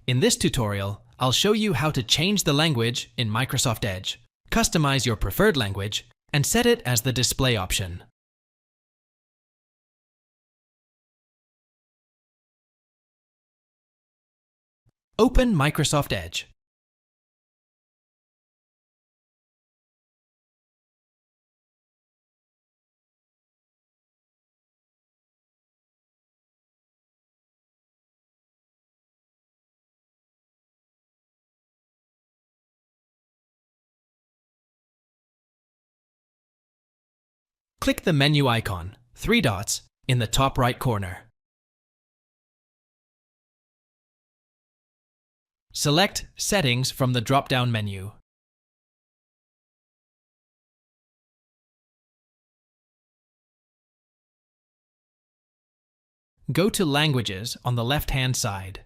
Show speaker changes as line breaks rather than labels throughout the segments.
In this tutorial, I'll show you how to change the language in Microsoft Edge, customize your preferred language, and set it as the display option. Open Microsoft Edge. Click the menu icon, 3 dots, in the top right corner. Select Settings from the drop-down menu. Go to Languages on the left-hand side.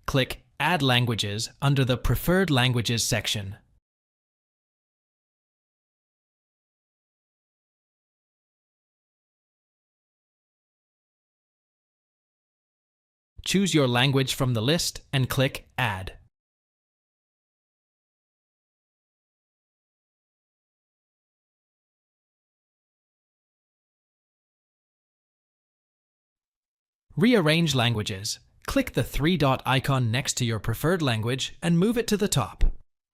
Click Add Languages under the Preferred Languages section. Choose your language from the list and click Add. Rearrange languages. Click the 3-dot icon next to your preferred language and move it to the top.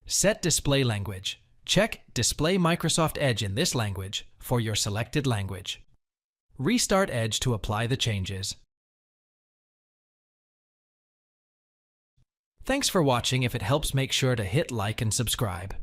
Set display language. Check Display Microsoft Edge in this language for your selected language. Restart Edge to apply the changes. Thanks for watching. If it helps, make sure to hit like and subscribe.